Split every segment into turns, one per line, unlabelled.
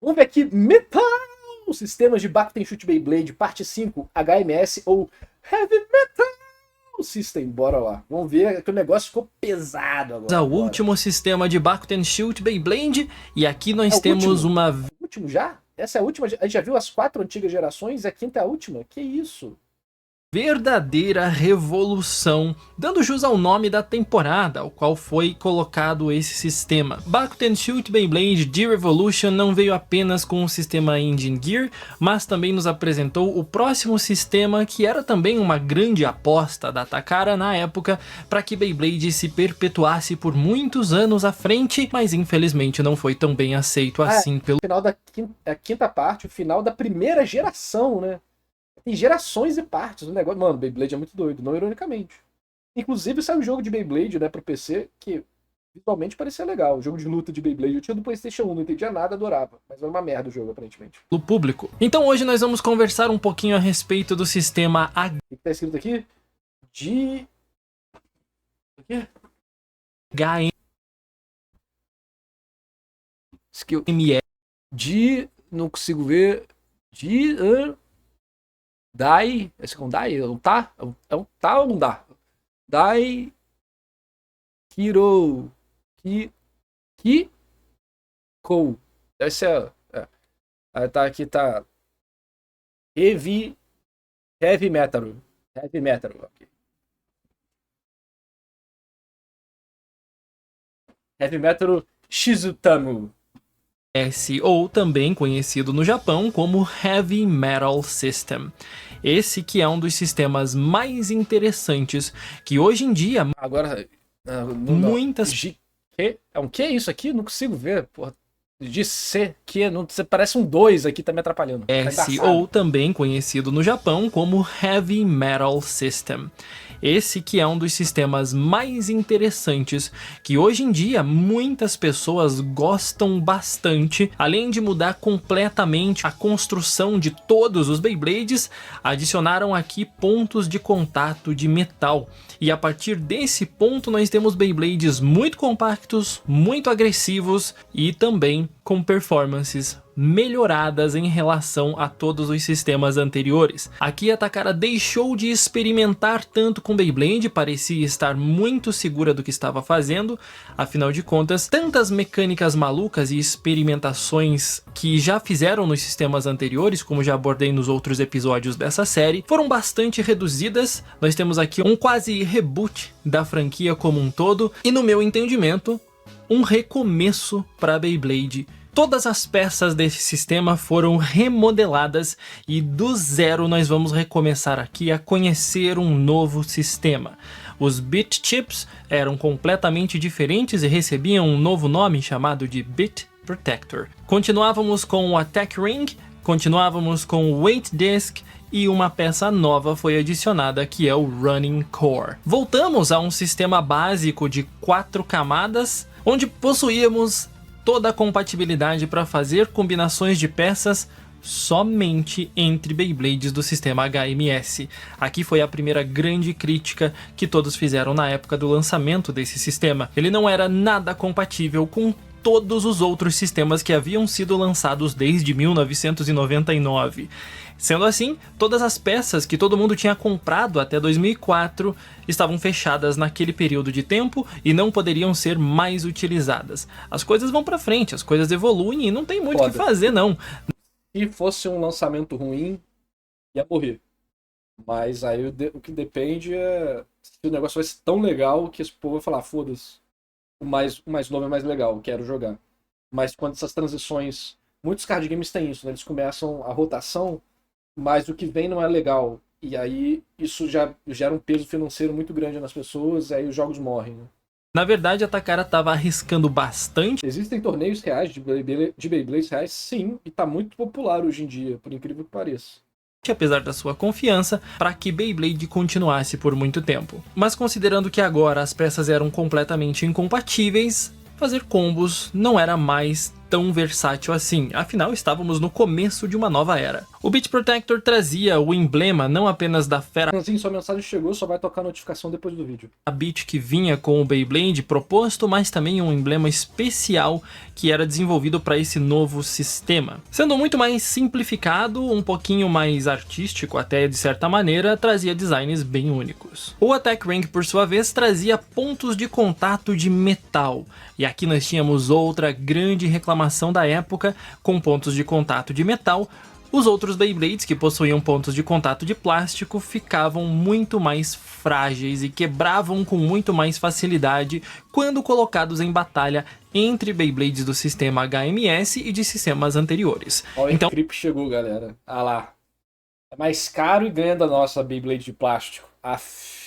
Vamos ver aqui, Metal! Sistemas de Bakugan Shoot Beyblade, parte 5, HMS ou Heavy Metal System. Bora lá. Vamos ver que o negócio ficou pesado agora.
O último sistema de Bakugan Shoot Beyblade. E aqui nós temos
último?
uma...
O último já? Essa é a última? A gente já viu as 4 antigas gerações e a quinta é a última? Que isso?
verdadeira revolução, dando jus ao nome da temporada, ao qual foi colocado esse sistema. Bakugan Shoot Beyblade D-Revolution não veio apenas com o sistema Engine Gear, mas também nos apresentou o próximo sistema, que era também uma grande aposta da Takara na época, para que Beyblade se perpetuasse por muitos anos à frente, mas infelizmente não foi tão bem aceito assim pelo...
final da quinta parte, o final da primeira geração, né? Tem gerações e partes do negócio. Mano, Beyblade é muito doido, não ironicamente. Inclusive saiu um jogo de Beyblade, né, pro PC, que visualmente parecia legal. O jogo de luta de Beyblade. Eu tinha do PlayStation 1, não entendia nada, adorava. Mas era uma merda o jogo, aparentemente.
Do público. Então hoje nós vamos conversar um pouquinho a respeito do sistema
O que tá escrito aqui? De... O quê?
HMS.
De... Não consigo ver... De... Dai... Esse é um Dai? É um Tá? É um Tá ou não dá? Dai... Kiro... Kou. Deve ser... Aí tá aqui, tá... Heavy Metal. Heavy Metal. Okay. Heavy Metal Shizutamu.
Ou também conhecido no Japão como Heavy Metal System. Esse que é um dos sistemas mais interessantes que hoje em dia...
Agora...
muitas...
É um que isso aqui? Não consigo ver, porra. De C, que não, parece um 2 aqui, tá me atrapalhando.
Ou também conhecido no Japão como Heavy Metal System. Esse que é um dos sistemas mais interessantes que hoje em dia muitas pessoas gostam bastante. Além de mudar completamente a construção de todos os Beyblades, adicionaram aqui pontos de contato de metal. E a partir desse ponto nós temos Beyblades muito compactos, muito agressivos e também com performances melhoradas em relação a todos os sistemas anteriores. Aqui a Takara deixou de experimentar tanto com Beyblade, parecia estar muito segura do que estava fazendo, afinal de contas, tantas mecânicas malucas e experimentações que já fizeram nos sistemas anteriores, como já abordei nos outros episódios dessa série, foram bastante reduzidas. Nós temos aqui um quase reboot da franquia como um todo, e no meu entendimento, um recomeço para Beyblade. Todas as peças desse sistema foram remodeladas e do zero nós vamos recomeçar aqui a conhecer um novo sistema. Os Bit Chips eram completamente diferentes e recebiam um novo nome chamado de Bit Protector. Continuávamos com o Attack Ring, continuávamos com o Weight Disc e uma peça nova foi adicionada, que é o Running Core. Voltamos a um sistema básico de 4 camadas, onde possuíamos toda a compatibilidade para fazer combinações de peças somente entre Beyblades do sistema HMS. Aqui foi a primeira grande crítica que todos fizeram na época do lançamento desse sistema. Ele não era nada compatível com todos os outros sistemas que haviam sido lançados desde 1999. Sendo assim, todas as peças que todo mundo tinha comprado até 2004 estavam fechadas naquele período de tempo e não poderiam ser mais utilizadas. As coisas vão pra frente, as coisas evoluem e não tem muito o que fazer, não.
Se fosse um lançamento ruim, ia morrer. Mas aí o que depende é se o negócio vai ser tão legal que esse povo vai falar, foda-se, o mais novo é mais legal, quero jogar. Mas quando essas transições... Muitos card games têm isso, né? Eles começam a rotação, mas o que vem não é legal. E aí isso já gera um peso financeiro muito grande nas pessoas, e aí os jogos morrem, né?
Na verdade, a Takara estava arriscando bastante.
Existem torneios reais de Beyblades reais, sim, e tá muito popular hoje em dia, por incrível que pareça.
Apesar da sua confiança, para que Beyblade continuasse por muito tempo. Mas considerando que agora as peças eram completamente incompatíveis, fazer combos não era mais tão versátil assim, afinal estávamos no começo de uma nova era. O Beat Protector trazia o emblema não apenas da fera
Assim, sua mensagem chegou, só vai tocar a notificação depois do vídeo.
Beat que vinha com o Beyblade proposto, mas também um emblema especial que era desenvolvido para esse novo sistema. Sendo muito mais simplificado, um pouquinho mais artístico até de certa maneira, trazia designs bem únicos. O Attack Ring, por sua vez, trazia pontos de contato de metal. E aqui nós tínhamos outra grande reclamação da época, com pontos de contato de metal. Os outros Beyblades, que possuíam pontos de contato de plástico, ficavam muito mais frágeis e quebravam com muito mais facilidade quando colocados em batalha entre Beyblades do sistema HMS e de sistemas anteriores.
Ó,
Então,
o Creep chegou, galera. Ah lá. É mais caro e ganha da nossa Beyblade de plástico. Aff.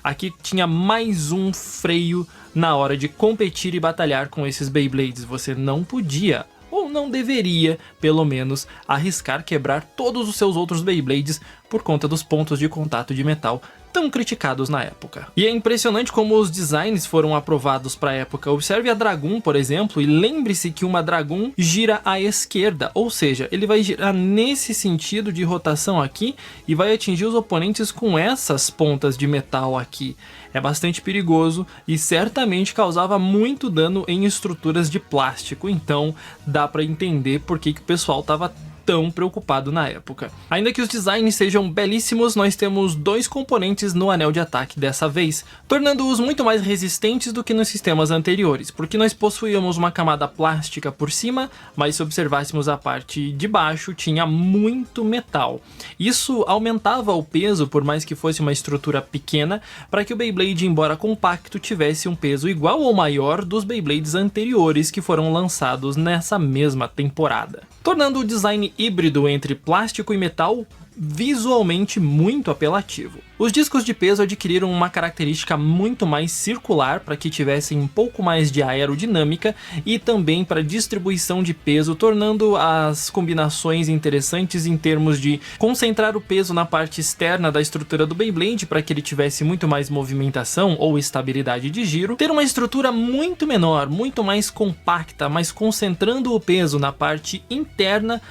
aqui tinha mais um freio na hora de competir e batalhar com esses Beyblades. Você não podia, ou não deveria, pelo menos, arriscar quebrar todos os seus outros Beyblades por conta dos pontos de contato de metal tão criticados na época. E é impressionante como os designs foram aprovados para a época. Observe a Dragoon, por exemplo, e lembre-se que uma Dragoon gira à esquerda, ou seja, ele vai girar nesse sentido de rotação aqui e vai atingir os oponentes com essas pontas de metal aqui. É bastante perigoso e certamente causava muito dano em estruturas de plástico, então dá para entender por que o pessoal estava tão preocupado na época. Ainda que os designs sejam belíssimos, nós temos dois componentes no anel de ataque dessa vez, tornando-os muito mais resistentes do que nos sistemas anteriores, porque nós possuíamos uma camada plástica por cima, mas se observássemos a parte de baixo, tinha muito metal. Isso aumentava o peso, por mais que fosse uma estrutura pequena, para que o Beyblade, embora compacto, tivesse um peso igual ou maior dos Beyblades anteriores que foram lançados nessa mesma temporada, tornando o design híbrido entre plástico e metal visualmente muito apelativo. Os discos de peso adquiriram uma característica muito mais circular para que tivessem um pouco mais de aerodinâmica e também para distribuição de peso, tornando as combinações interessantes em termos de concentrar o peso na parte externa da estrutura do Beyblade para que ele tivesse muito mais movimentação ou estabilidade de giro, ter uma estrutura muito menor, muito mais compacta, mas concentrando o peso na parte interna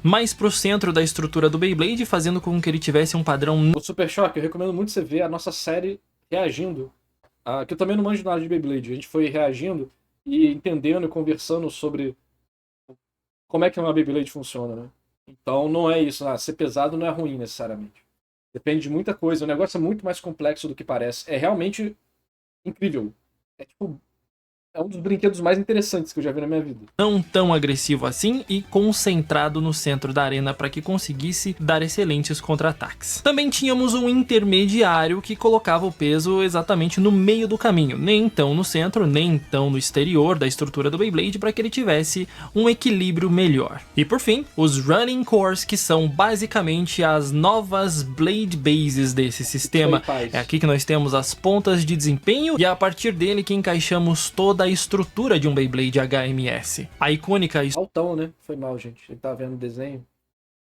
mais pro centro da estrutura do Beyblade, fazendo com que ele tivesse um padrão.
O Super Choque, eu recomendo muito você ver a nossa série reagindo. Que eu também não manjo nada de Beyblade. A gente foi reagindo e entendendo e conversando sobre como é que uma Beyblade funciona, né? Então não é isso. Ser pesado não é ruim necessariamente. Depende de muita coisa. O negócio é muito mais complexo do que parece. É realmente incrível. É um dos brinquedos mais interessantes que eu já vi na minha vida.
Não tão agressivo assim e concentrado no centro da arena para que conseguisse dar excelentes contra-ataques. Também tínhamos um intermediário que colocava o peso exatamente no meio do caminho, nem tão no centro, nem tão no exterior da estrutura do Beyblade, para que ele tivesse um equilíbrio melhor. E por fim, os Running Cores, que são basicamente as novas Blade Bases desse sistema. É aqui que nós temos as pontas de desempenho e é a partir dele que encaixamos toda a estrutura de um Beyblade HMS. A icônica
Altão, né? Foi mal, gente. Ele tá vendo o desenho.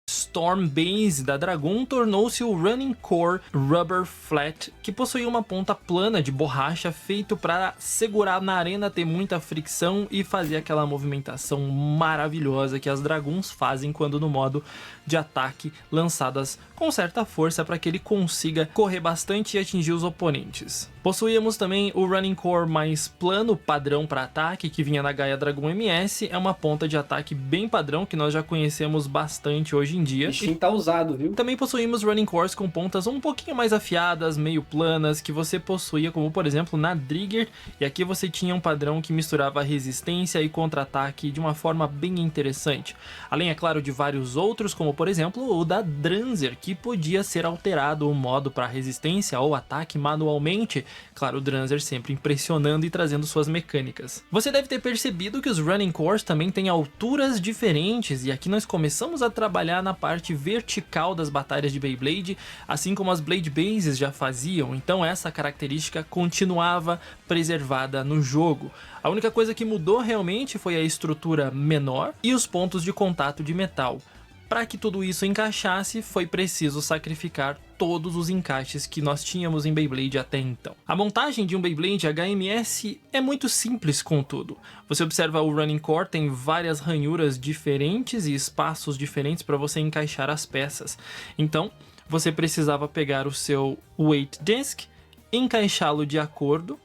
Storm Base da Dragoon tornou-se o Running Core Rubber Flat, que possuía uma ponta plana de borracha feito para segurar na arena, ter muita fricção e fazer aquela movimentação maravilhosa que as Dragoons fazem quando no modo de ataque lançadas com certa força para que ele consiga correr bastante e atingir os oponentes. Possuíamos também o Running Core mais plano, padrão para ataque, que vinha na Gaia Dragoon MS. É uma ponta de ataque bem padrão que nós já conhecemos bastante hoje em dia.
Bichinho tá usado, viu?
Também possuímos Running Cores com pontas um pouquinho mais afiadas, meio planas, que você possuía, como por exemplo na Drigger, e aqui você tinha um padrão que misturava resistência e contra-ataque de uma forma bem interessante. Além, é claro, de vários outros, como por exemplo o da Dranzer, que podia ser alterado o modo para resistência ou ataque manualmente. Claro, o Dranzer sempre impressionando e trazendo suas mecânicas. Você deve ter percebido que os Running Cores também têm alturas diferentes, e aqui nós começamos a trabalhar na parte vertical das batalhas de Beyblade, assim como as Blade Bases já faziam, então essa característica continuava preservada no jogo. A única coisa que mudou realmente foi a estrutura menor e os pontos de contato de metal. Para que tudo isso encaixasse, foi preciso sacrificar todos os encaixes que nós tínhamos em Beyblade até então. A montagem de um Beyblade HMS é muito simples, contudo. Você observa o Running Core tem várias ranhuras diferentes e espaços diferentes para você encaixar as peças. Então, você precisava pegar o seu Weight Disc, encaixá-lo de acordo.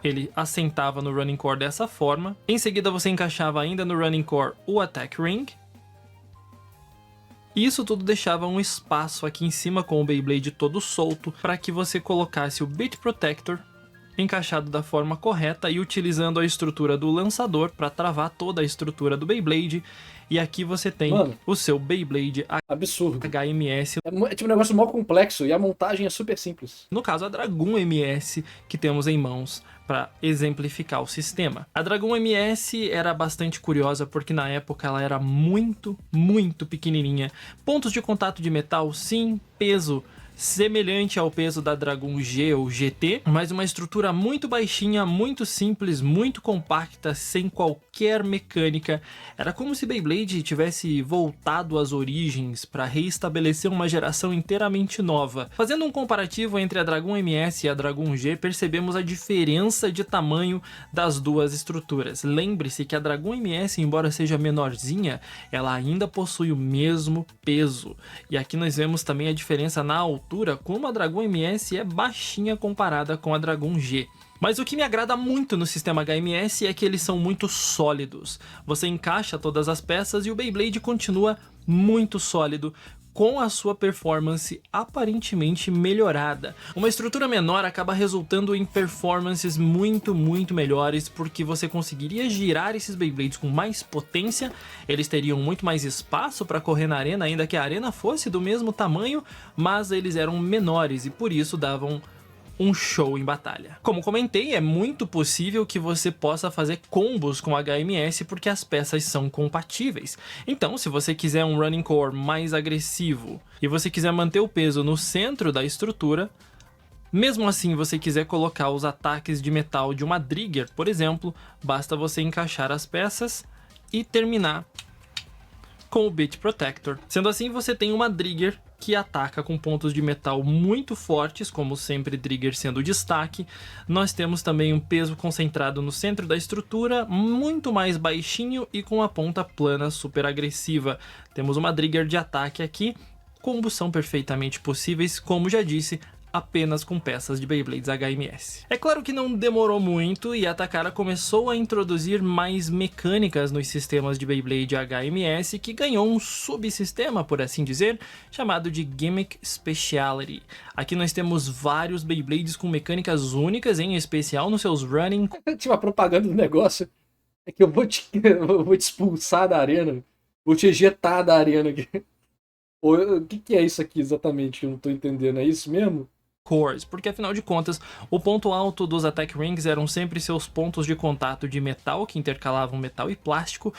Ele assentava no Running Core dessa forma. Em seguida você encaixava ainda no Running Core o Attack Ring. E isso tudo deixava um espaço aqui em cima com o Beyblade todo solto para que você colocasse o Beat Protector encaixado da forma correta e utilizando a estrutura do lançador para travar toda a estrutura do Beyblade. E aqui você tem o seu Beyblade
absurdo.
HMS.
É tipo um negócio mó complexo e a montagem é super simples.
No caso, a Dragoon MS que temos em mãos para exemplificar o sistema. A Dragoon MS era bastante curiosa porque na época ela era muito pequenininha. Pontos de contato de metal, sim. Peso semelhante ao peso da Dragoon G ou GT, mas uma estrutura muito baixinha, muito simples, muito compacta, sem qualquer mecânica. Era como se Beyblade tivesse voltado às origens para reestabelecer uma geração inteiramente nova. Fazendo um comparativo entre a Dragoon MS e a Dragoon G, percebemos a diferença de tamanho das duas estruturas. Lembre-se que a Dragoon MS, embora seja menorzinha, ela ainda possui o mesmo peso. E aqui nós vemos também a diferença na altura, como a Dragoon MS é baixinha comparada com a Dragoon G. Mas o que me agrada muito no sistema HMS é que eles são muito sólidos. Você encaixa todas as peças e o Beyblade continua muito sólido, com a sua performance aparentemente melhorada. Uma estrutura menor acaba resultando em performances muito melhores, porque você conseguiria girar esses Beyblades com mais potência, eles teriam muito mais espaço para correr na arena, ainda que a arena fosse do mesmo tamanho, mas eles eram menores e por isso davam um show em batalha. Como comentei, é muito possível que você possa fazer combos com HMS porque as peças são compatíveis. Então, se você quiser um Running Core mais agressivo e você quiser manter o peso no centro da estrutura, mesmo assim você quiser colocar os ataques de metal de uma Drigger, por exemplo, basta você encaixar as peças e terminar com o Beat Protector. Sendo assim, você tem uma Drigger que ataca com pontos de metal muito fortes, como sempre Drigger sendo o destaque. Nós temos também um peso concentrado no centro da estrutura, muito mais baixinho e com a ponta plana super agressiva. Temos uma Drigger de ataque aqui, combos são perfeitamente possíveis, como já disse, apenas com peças de Beyblades HMS. É claro que não demorou muito e a Takara começou a introduzir mais mecânicas nos sistemas de Beyblade HMS, que ganhou um subsistema, por assim dizer, chamado de Gimmick Speciality. Aqui nós temos vários Beyblades com mecânicas únicas, em especial nos seus running.
Tinha uma propaganda do negócio, é que eu vou te expulsar da arena, vou te ejetar da arena aqui. O que é isso aqui exatamente? Eu não tô entendendo, é isso mesmo?
Cores, porque afinal de contas, o ponto alto dos Attack Rings eram sempre seus pontos de contato de metal que intercalavam metal e plástico.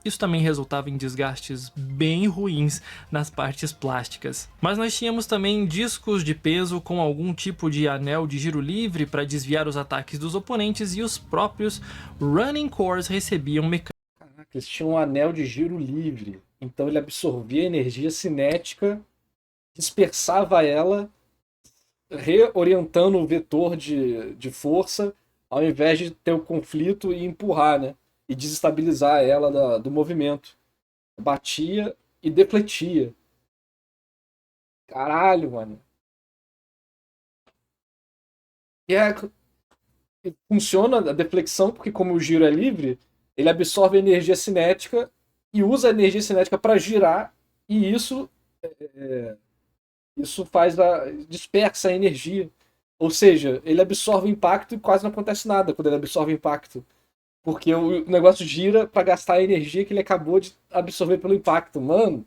Isso também resultava em desgastes bem ruins nas partes plásticas. Mas nós tínhamos também discos de peso com algum tipo de anel de giro livre para desviar os ataques dos oponentes, e os próprios Running Cores recebiam mecânicas.
Caraca, eles tinham um anel de giro livre, então ele absorvia energia cinética, dispersava ela, reorientando o vetor de força, ao invés de ter o conflito e empurrar, né? E desestabilizar ela do movimento. Batia e defletia. Caralho, mano. Funciona a deflexão, porque como o giro é livre, ele absorve a energia cinética e usa a energia cinética para girar, e isso dispersa a energia. Ou seja, ele absorve o impacto e quase não acontece nada quando ele absorve o impacto. Porque o negócio gira para gastar a energia que ele acabou de absorver pelo impacto. Mano,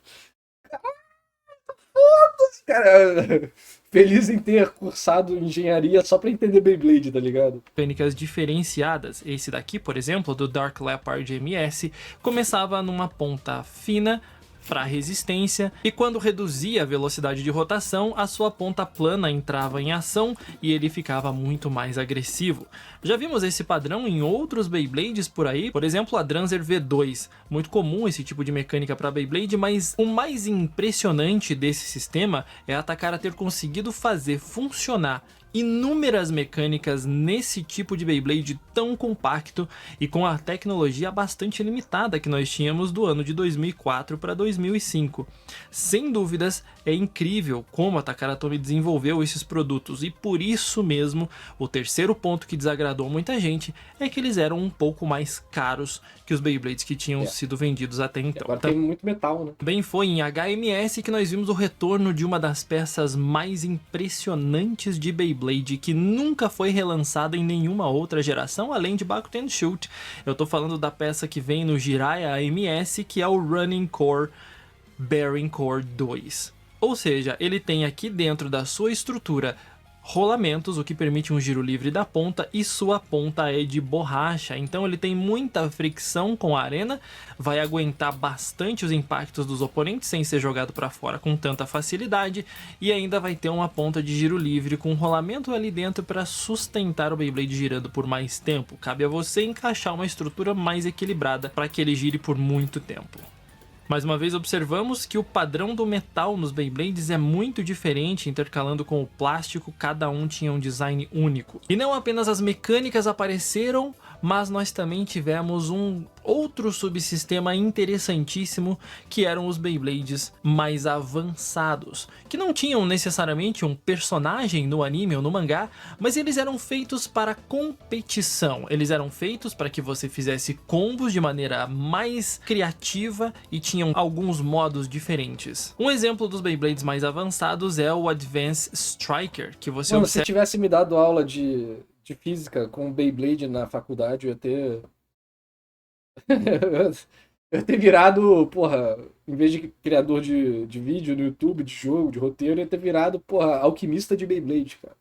foda-se, cara. Feliz em ter cursado engenharia só para entender Beyblade, tá ligado?
Mecânicas diferenciadas. Esse daqui, por exemplo, do Dark Leopard MS, começava numa ponta fina, para resistência, e quando reduzia a velocidade de rotação, a sua ponta plana entrava em ação e ele ficava muito mais agressivo. Já vimos esse padrão em outros Beyblades por aí, por exemplo a Dranzer V2, muito comum esse tipo de mecânica para Beyblade, mas o mais impressionante desse sistema é a Takara ter conseguido fazer funcionar inúmeras mecânicas nesse tipo de Beyblade tão compacto e com a tecnologia bastante limitada que nós tínhamos do ano de 2004 para 2005. Sem dúvidas, é incrível como a Takara Tomy desenvolveu esses produtos, e por isso mesmo, o terceiro ponto que desagradou muita gente é que eles eram um pouco mais caros que os Beyblades que tinham sido vendidos até então.
Agora tem muito metal, né?
Também foi em HMS que nós vimos o retorno de uma das peças mais impressionantes de Beyblade, que nunca foi relançada em nenhuma outra geração, além de Bakugan Shoot. Eu tô falando da peça que vem no Jiraiya AMS, que é o Running Core Bearing Core 2. Ou seja, ele tem aqui dentro da sua estrutura rolamentos, o que permite um giro livre da ponta, e sua ponta é de borracha, então ele tem muita fricção com a arena, vai aguentar bastante os impactos dos oponentes sem ser jogado para fora com tanta facilidade, e ainda vai ter uma ponta de giro livre com um rolamento ali dentro para sustentar o Beyblade girando por mais tempo. Cabe a você encaixar uma estrutura mais equilibrada para que ele gire por muito tempo. Mais uma vez observamos que o padrão do metal nos Beyblades é muito diferente, intercalando com o plástico, cada um tinha um design único. E não apenas as mecânicas apareceram, mas nós também tivemos um outro subsistema interessantíssimo, que eram os Beyblades mais avançados, que não tinham necessariamente um personagem no anime ou no mangá, mas eles eram feitos para competição, eles eram feitos para que você fizesse combos de maneira mais criativa e tinham alguns modos diferentes. Um exemplo dos Beyblades mais avançados é o Advance Striker, que você
Mano, se tivesse me dado aula de física com Beyblade na faculdade, eu ia ter... eu ia ter virado, porra, em vez de criador de vídeo no YouTube, de jogo, de roteiro, eu ia ter virado, porra, alquimista de Beyblade, cara.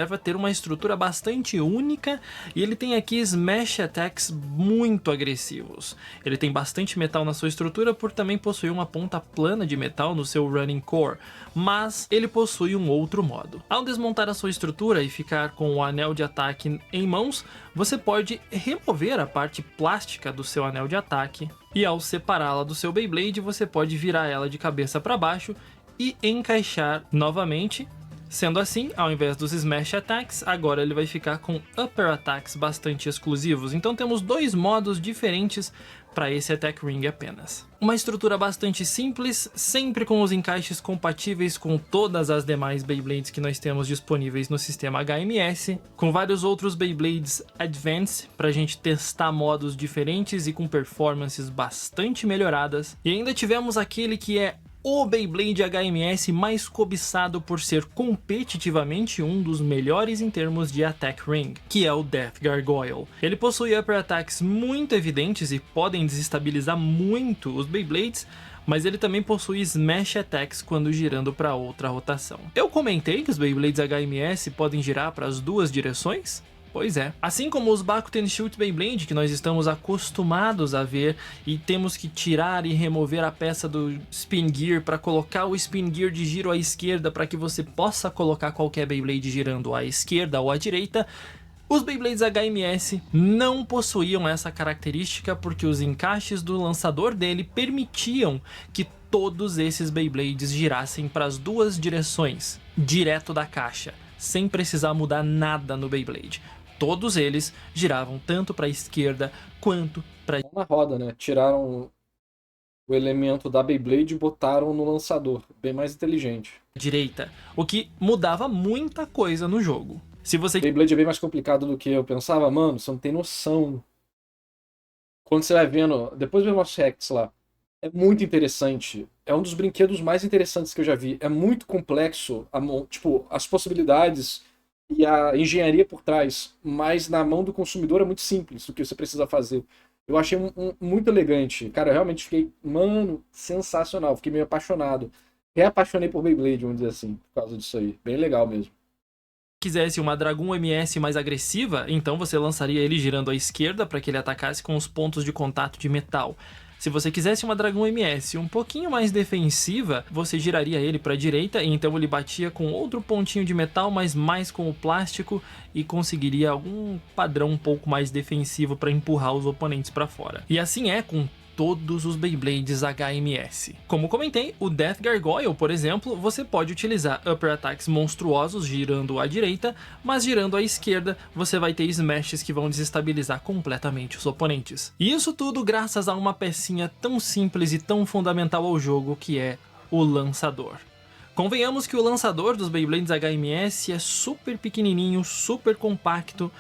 Vai ter uma estrutura bastante única, e ele tem aqui smash attacks muito agressivos. Ele tem bastante metal na sua estrutura por também possuir uma ponta plana de metal no seu running core, mas ele possui um outro modo. Ao desmontar a sua estrutura e ficar com o anel de ataque em mãos, você pode remover a parte plástica do seu anel de ataque, e ao separá-la do seu Beyblade você pode virar ela de cabeça para baixo e encaixar novamente. Sendo assim, ao invés dos Smash Attacks, agora ele vai ficar com Upper Attacks bastante exclusivos. Então temos dois modos diferentes para esse Attack Ring apenas. Uma estrutura bastante simples, sempre com os encaixes compatíveis com todas as demais Beyblades que nós temos disponíveis no sistema HMS, com vários outros Beyblades Advance para a gente testar modos diferentes e com performances bastante melhoradas. E ainda tivemos aquele que é o Beyblade HMS mais cobiçado por ser competitivamente um dos melhores em termos de Attack Ring, que é o Death Gargoyle. Ele possui Upper Attacks muito evidentes e podem desestabilizar muito os Beyblades, mas ele também possui Smash Attacks quando girando para outra rotação. Eu comentei que os Beyblades HMS podem girar para as duas direções? Pois é. Assim como os Bakugan Shoot Beyblade, que nós estamos acostumados a ver e temos que tirar e remover a peça do Spin Gear para colocar o Spin Gear de giro à esquerda para que você possa colocar qualquer Beyblade girando à esquerda ou à direita, os Beyblades HMS não possuíam essa característica porque os encaixes do lançador dele permitiam que todos esses Beyblades girassem para as duas direções, direto da caixa, sem precisar mudar nada no Beyblade. Todos eles giravam tanto para a esquerda quanto para
na roda, né? Tiraram o elemento da Beyblade e botaram no lançador. Bem mais inteligente.
a direita, o que mudava muita coisa no jogo. Se você...
Beyblade é bem mais complicado do que eu pensava. Mano, você não tem noção. Quando você vai vendo... Depois vê umas reacts lá. É muito interessante. É um dos brinquedos mais interessantes que eu já vi. É muito complexo, tipo, as possibilidades e a engenharia por trás. Mas na mão do consumidor é muito simples o que você precisa fazer. Eu achei muito elegante. Cara, eu realmente fiquei, mano, sensacional. Fiquei meio apaixonado. Reapaixonei por Beyblade, vamos dizer assim, por causa disso aí. Bem legal mesmo.
Quisesse uma Dragon MS mais agressiva, então você lançaria ele girando à esquerda para que ele atacasse com os pontos de contato de metal. Se você quisesse uma Dragon MS um pouquinho mais defensiva, você giraria ele para a direita e então ele batia com outro pontinho de metal, mas mais com o plástico e conseguiria algum padrão um pouco mais defensivo para empurrar os oponentes para fora. E assim é com todos os Beyblades HMS. Como comentei, o Death Gargoyle, por exemplo, você pode utilizar Upper Attacks monstruosos girando à direita, mas girando à esquerda você vai ter Smashes que vão desestabilizar completamente os oponentes. E isso tudo graças a uma pecinha tão simples e tão fundamental ao jogo que é o lançador. Convenhamos que o lançador dos Beyblades HMS é super pequenininho, super compacto,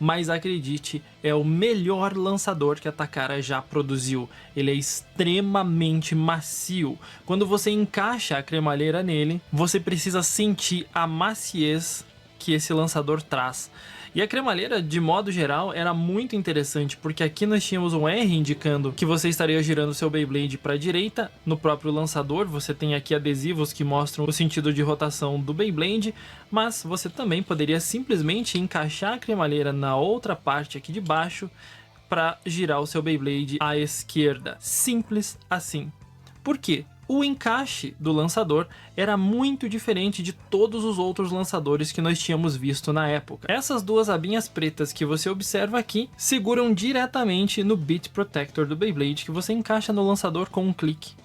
mas acredite, é o melhor lançador que a Takara já produziu. Ele é extremamente macio. Quando você encaixa a cremalheira nele, você precisa sentir a maciez que esse lançador traz. E a cremalheira, de modo geral, era muito interessante, porque aqui nós tínhamos um R indicando que você estaria girando seu Beyblade para a direita. No próprio lançador, você tem aqui adesivos que mostram o sentido de rotação do Beyblade, mas você também poderia simplesmente encaixar a cremalheira na outra parte aqui de baixo para girar o seu Beyblade à esquerda. Simples assim. Por quê? O encaixe do lançador era muito diferente de todos os outros lançadores que nós tínhamos visto na época. Essas duas abinhas pretas que você observa aqui seguram diretamente no Beat Protector do Beyblade, que você encaixa no lançador com um clique.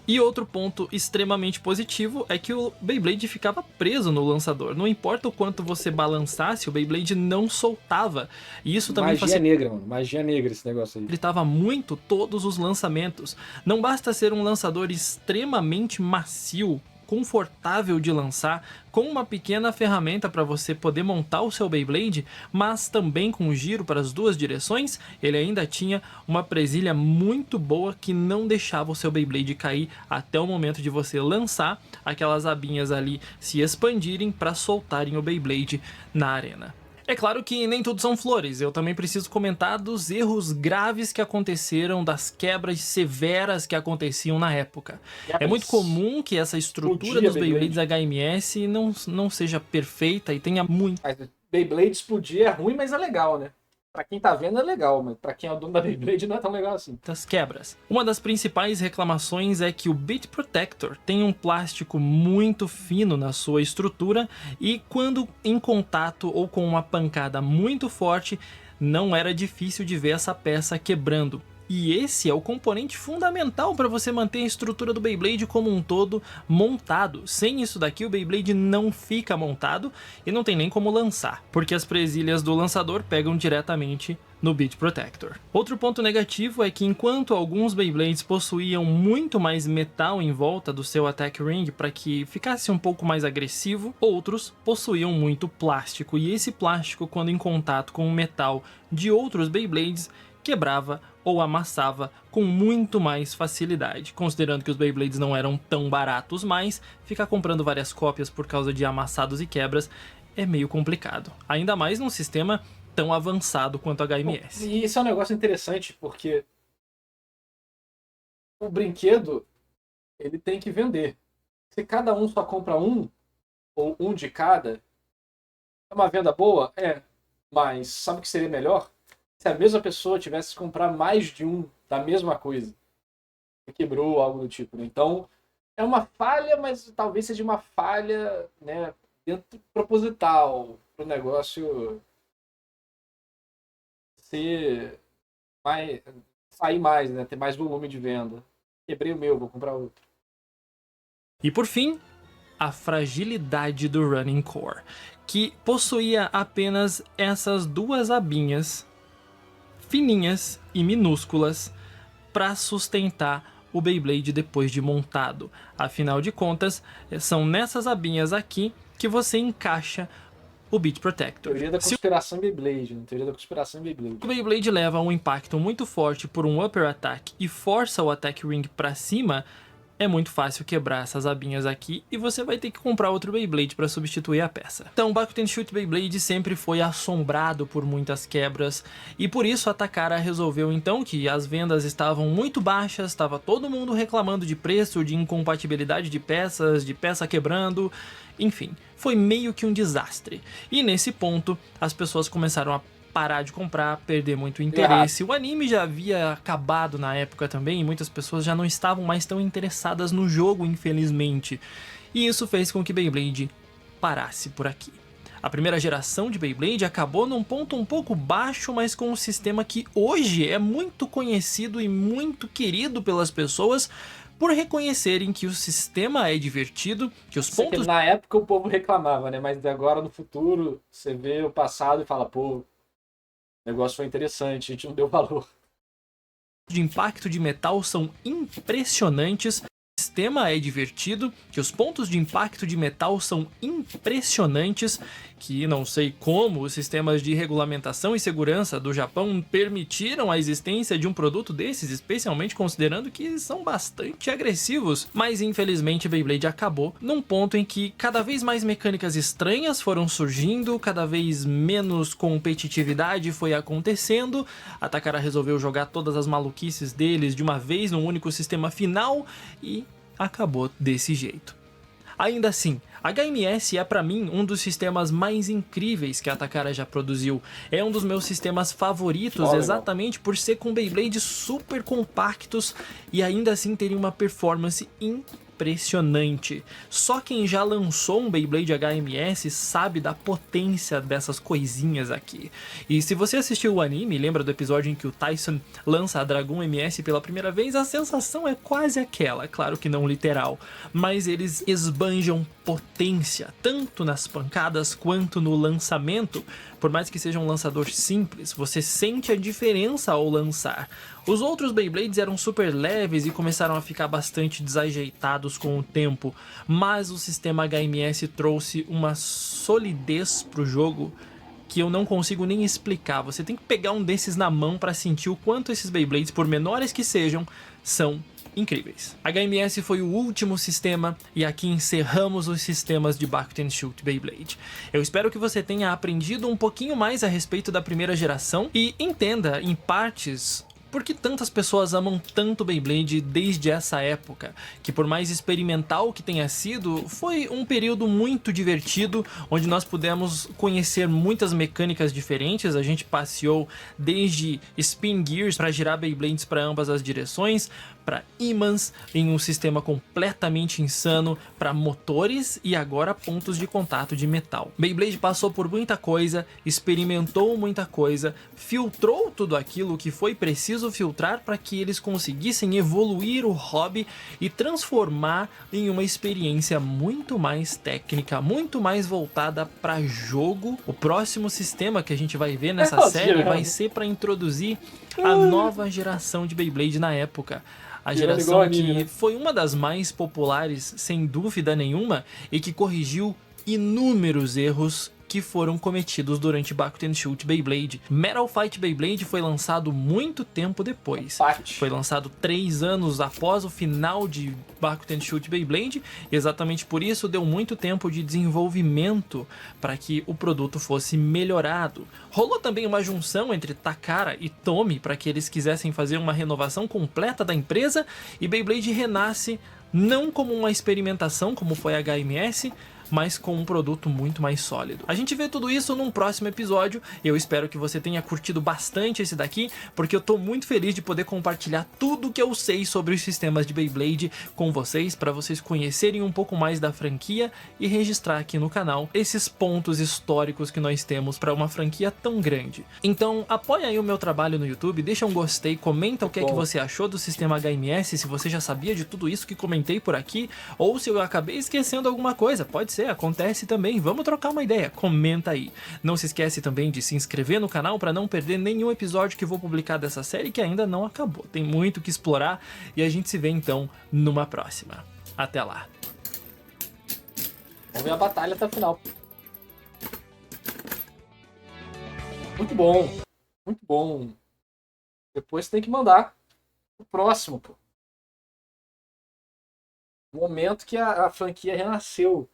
E outro ponto extremamente positivo é que o Beyblade ficava preso no lançador. Não importa o quanto você balançasse, o Beyblade não soltava. E isso também
Magia negra, mano. Magia negra esse negócio aí.
facilitava muito todos os lançamentos. Não basta ser um lançador extremamente macio, confortável de lançar, com uma pequena ferramenta para você poder montar o seu Beyblade, mas também com giro para as duas direções. Ele ainda tinha uma presilha muito boa que não deixava o seu Beyblade cair até o momento de você lançar, aquelas abinhas ali se expandirem para soltarem o Beyblade na arena. É claro que nem tudo são flores, eu também preciso comentar dos erros graves que aconteceram, das quebras severas que aconteciam na época. É muito comum que essa estrutura dos Beyblades HMS não seja perfeita e tenha muito...
Mas Beyblade explodir é ruim, mas é legal, né? Pra quem tá vendo é legal, mas pra quem é o dono da Beyblade não é tão legal assim.
Das quebras. Uma das principais reclamações é que o Beat Protector tem um plástico muito fino na sua estrutura e quando em contato ou com uma pancada muito forte, não era difícil de ver essa peça quebrando. E esse é o componente fundamental para você manter a estrutura do Beyblade como um todo montado. Sem isso daqui o Beyblade não fica montado e não tem nem como lançar, porque as presilhas do lançador pegam diretamente no Beat Protector. Outro ponto negativo é que enquanto alguns Beyblades possuíam muito mais metal em volta do seu Attack Ring para que ficasse um pouco mais agressivo, outros possuíam muito plástico, e esse plástico, quando em contato com o metal de outros Beyblades, quebrava ou amassava com muito mais facilidade. Considerando que os Beyblades não eram tão baratos mais, ficar comprando várias cópias por causa de amassados e quebras é meio complicado. Ainda mais num sistema tão avançado quanto a HMS.
E isso é um negócio interessante, porque o brinquedo ele tem que vender. Se cada um só compra um, ou um de cada, é uma venda boa? É. Mas sabe o que seria melhor? Se a mesma pessoa tivesse que comprar mais de um da mesma coisa. Quebrou, algo do tipo, né? Então, é uma falha, mas talvez seja uma falha, né, dentro proposital, para o negócio sair mais, né? Ter mais volume de venda. Quebrei o meu, vou comprar outro.
E por fim, a fragilidade do Running Core, que possuía apenas essas duas abinhas fininhas e minúsculas para sustentar o Beyblade depois de montado. Afinal de contas, são nessas abinhas aqui que você encaixa o Beat Protector.
Teoria da conspiração Beyblade, né? Teoria da conspiração Beyblade.
O Beyblade leva um impacto muito forte por um Upper Attack e força o Attack Ring para cima, é muito fácil quebrar essas abinhas aqui e você vai ter que comprar outro Beyblade para substituir a peça. Então, o Bakuten Shoot Beyblade sempre foi assombrado por muitas quebras e por isso a Takara resolveu então que as vendas estavam muito baixas, estava todo mundo reclamando de preço, de incompatibilidade de peças, de peça quebrando, enfim, foi meio que um desastre. E nesse ponto, as pessoas começaram a parar de comprar, perder muito interesse. O anime já havia acabado na época também, e muitas pessoas já não estavam mais tão interessadas no jogo, infelizmente. E isso fez com que Beyblade parasse por aqui. A primeira geração de Beyblade acabou num ponto um pouco baixo, mas com um sistema que hoje é muito conhecido e muito querido pelas pessoas, por reconhecerem que o sistema é divertido, que os pontos...
Na época o povo reclamava, né? Mas agora no futuro você vê o passado e fala, pô, o negócio foi interessante, a gente não deu valor.
de impacto de metal são impressionantes. O sistema é divertido, que os pontos de impacto de metal são impressionantes, que não sei como os sistemas de regulamentação e segurança do Japão permitiram a existência de um produto desses, especialmente considerando que são bastante agressivos. Mas infelizmente Beyblade acabou num ponto em que cada vez mais mecânicas estranhas foram surgindo, cada vez menos competitividade foi acontecendo. A Takara resolveu jogar todas as maluquices deles de uma vez num único sistema final e acabou desse jeito. Ainda assim, HMS é pra mim um dos sistemas mais incríveis que a Takara já produziu. É um dos meus sistemas favoritos, exatamente por ser com Beyblades super compactos e ainda assim terem uma performance impressionante. Só quem já lançou um Beyblade HMS sabe da potência dessas coisinhas aqui. E se você assistiu o anime, lembra do episódio em que o Tyson lança a Dragon MS pela primeira vez, a sensação é quase aquela, claro que não literal, mas eles esbanjam potência, tanto nas pancadas quanto no lançamento. Por mais que seja um lançador simples, você sente a diferença ao lançar. Os outros Beyblades eram super leves e começaram a ficar bastante desajeitados com o tempo, mas o sistema HMS trouxe uma solidez pro jogo que eu não consigo nem explicar. Você tem que pegar um desses na mão para sentir o quanto esses Beyblades, por menores que sejam, são incríveis. HMS foi o último sistema e aqui encerramos os sistemas de Bakuten Shoot Beyblade. Eu espero que você tenha aprendido um pouquinho mais a respeito da primeira geração e entenda em partes por que tantas pessoas amam tanto Beyblade desde essa época, que por mais experimental que tenha sido, foi um período muito divertido, onde nós pudemos conhecer muitas mecânicas diferentes. A gente passeou desde Spin Gears para girar Beyblades para ambas as direções, para ímãs em um sistema completamente insano, para motores e agora pontos de contato de metal. Beyblade passou por muita coisa, experimentou muita coisa, filtrou tudo aquilo que foi preciso filtrar para que eles conseguissem evoluir o hobby e transformar em uma experiência muito mais técnica, muito mais voltada para jogo. O próximo sistema que a gente vai ver nessa série vai ser para introduzir a nova geração de Beyblade na época. A geração que foi uma das mais populares, sem dúvida nenhuma, e que corrigiu inúmeros erros que foram cometidos durante Bakuten Shoot Beyblade. Metal Fight Beyblade foi lançado muito tempo depois. Foi lançado 3 anos após o final de Bakuten Shoot Beyblade, e exatamente por isso deu muito tempo de desenvolvimento para que o produto fosse melhorado. Rolou também uma junção entre Takara e Tomy para que eles quisessem fazer uma renovação completa da empresa, e Beyblade renasce não como uma experimentação como foi a HMS, mas com um produto muito mais sólido. A gente vê tudo isso num próximo episódio. Eu espero que você tenha curtido bastante esse daqui, porque eu tô muito feliz de poder compartilhar tudo que eu sei sobre os sistemas de Beyblade com vocês, para vocês conhecerem um pouco mais da franquia e registrar aqui no canal esses pontos históricos que nós temos para uma franquia tão grande. Então apoia aí o meu trabalho no YouTube, deixa um gostei, comenta o que é que você achou do sistema HMS, se você já sabia de tudo isso que comentei por aqui, ou se eu acabei esquecendo alguma coisa, pode ser, acontece também, vamos trocar uma ideia, comenta aí. Não se esquece também de se inscrever no canal para não perder nenhum episódio que vou publicar dessa série que ainda não acabou, tem muito que explorar, e a gente se vê então numa próxima. Até lá.
Vamos ver a batalha até o final. Muito bom, muito bom. Depois tem que mandar o próximo, pô. O momento que a franquia renasceu.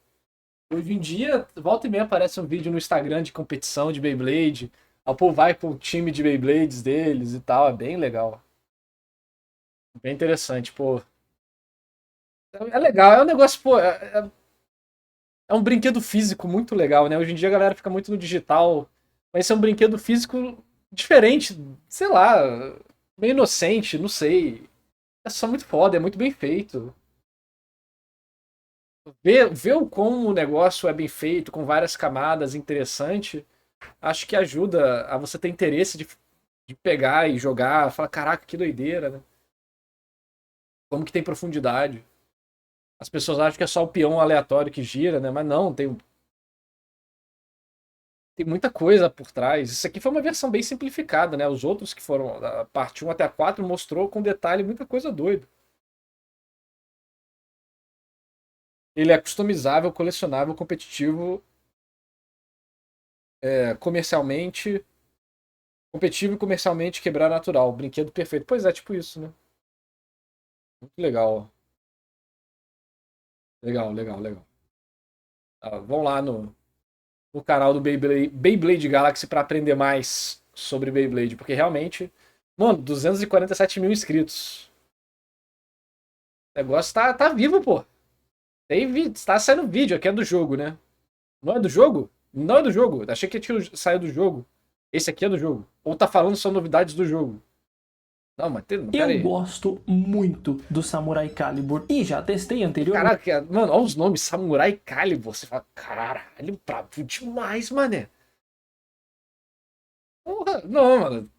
Hoje em dia, volta e meia aparece um vídeo no Instagram de competição de Beyblade. O povo vai com o time de Beyblades deles e tal. É bem legal. Bem interessante, pô. É legal, é um negócio, pô. É um brinquedo físico muito legal, né? Hoje em dia a galera fica muito no digital. Mas esse é um brinquedo físico diferente, sei lá, meio inocente, não sei. É só muito foda, é muito bem feito. Ver o como o negócio é bem feito, com várias camadas, interessante, acho que ajuda a você ter interesse de pegar e jogar, falar, caraca, que doideira, né? Como que tem profundidade. As pessoas acham que é só o peão aleatório que gira, né? Mas não, tem muita coisa por trás. Isso aqui foi uma versão bem simplificada, né? Os outros que foram da parte 1 até a 4 mostrou com detalhe muita coisa doida. Ele é customizável, colecionável, competitivo, comercialmente. Competitivo e comercialmente quebrar natural. Brinquedo perfeito. Pois é, tipo isso, né? Muito legal. Legal, legal, legal. Vão lá no canal do Beyblade Galaxy pra aprender mais sobre Beyblade. Porque realmente, mano, 247 mil inscritos. O negócio tá vivo, pô. Tem vídeo, tá saindo vídeo, aqui é do jogo, né? Não é do jogo? Não é do jogo. Achei que tinha saído do jogo. Esse aqui é do jogo. Ou tá falando só novidades do jogo. Não, mas pera
Eu
aí.
gosto muito do Samurai Calibur e já testei anteriormente.
Caraca, mano, olha os nomes. Samurai Calibur. Você fala, caralho, brabo demais, mané. Porra, não, mano.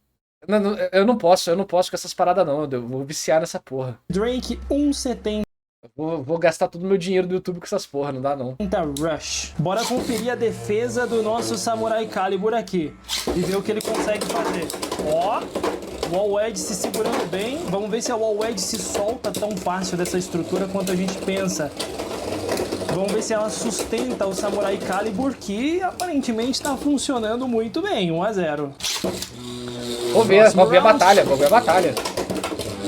Eu não posso com essas paradas, não. Eu vou viciar nessa porra.
Drake 170
Vou gastar todo o meu dinheiro do YouTube com essas porra, não dá não.
Rush. Bora conferir a defesa do nosso Samurai Calibur aqui e ver o que ele consegue fazer. Ó, o Wall Edge se segurando bem. Vamos ver se a Wall Edge se solta tão fácil dessa estrutura quanto a gente pensa. Vamos ver se ela sustenta o Samurai Calibur, que aparentemente está funcionando muito bem. 1-0.
Vou ver a batalha, vou ver a batalha.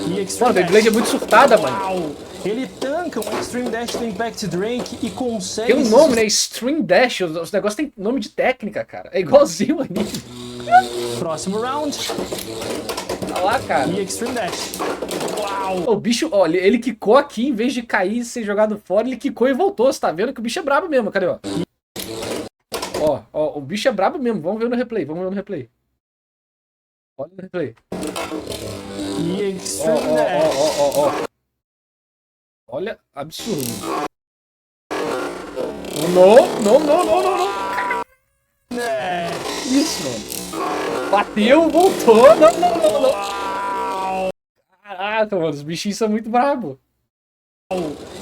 E
Mano, a Beyblade é muito surtada, mano.
Uau! Ele tanca um Extreme Dash do Impact Drake e consegue...
Tem um nome, né? Stream Dash. Os negócios têm nome de técnica, cara. É igualzinho o anime.
Próximo round.
Olha lá, cara.
E Extreme Dash. Uau!
O bicho, olha, ele quicou aqui, em vez de cair e ser jogado fora, ele quicou e voltou. Você tá vendo que o bicho é brabo mesmo, cadê, ó? Ó, o bicho é brabo mesmo. Vamos ver no replay, Olha no replay.
E Extreme Dash.
Ó. Olha, absurdo. Não.
É.
Isso, mano. Bateu, voltou. Não. Caraca, mano, os bichinhos são muito bravos.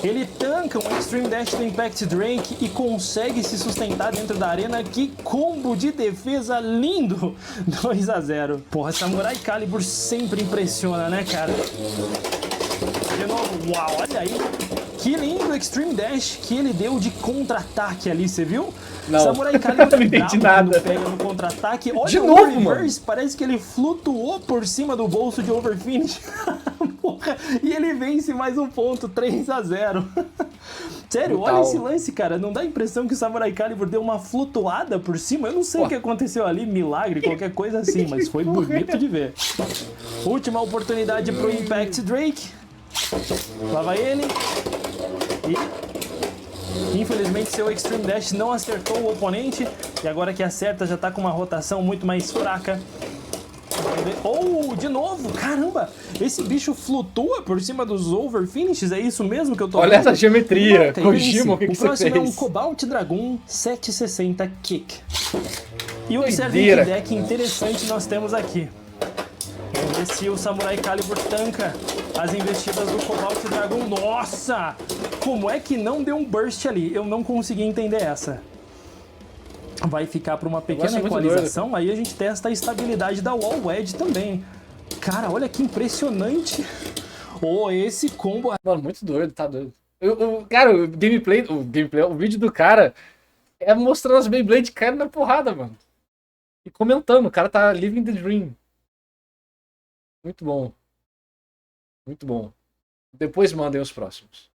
Ele tanca um Extreme Dash do Impact Drake e consegue se sustentar dentro da arena. Que combo de defesa lindo! 2-0. Porra, Samurai Calibur sempre impressiona, né, cara? De novo, uau, olha aí. Que lindo Extreme Dash que ele deu de contra-ataque ali, você viu?
Não.
Samurai Calibur
Não entendi nada.
pega no contra-ataque. Olha
De
o
novo,
reverse,
mano.
parece que ele flutuou por cima do bolso de Overfinish. Porra, e ele vence mais um ponto, 3-0. Sério,
Brutal.
olha esse lance, cara. Não dá a impressão que o Samurai Calibur deu uma flutuada por cima? Eu não sei o que aconteceu ali, milagre, qualquer coisa assim, mas foi bonito de ver. Última oportunidade pro Impact Drake. Lá vai ele. E infelizmente seu Extreme Dash não acertou o oponente. E agora que acerta já tá com uma rotação muito mais fraca. Oh, de novo, caramba! Esse bicho flutua por cima dos overfinishes, é isso mesmo que eu tô
Olha
vendo?
essa geometria.
Marca,
Kojima, o que
o
você
próximo é um
fez?
Cobalt Dragon 760 Kick. E observe
Doideira.
que deck interessante nós temos aqui. Vamos ver se o Samurai Calibur tanca as investidas do Cobalt Dragon. Nossa! Como é que não deu um burst ali? Eu não consegui entender essa. Vai ficar para uma pequena equalização, aí a gente testa a estabilidade da Wall Edge também. Cara, olha que impressionante. Oh, esse combo...
Mano, muito doido, tá doido. Cara, o vídeo do cara é mostrando as Beyblade caindo na porrada, mano. E comentando, o cara tá living the dream. Muito bom. Muito bom. Depois mandem os próximos.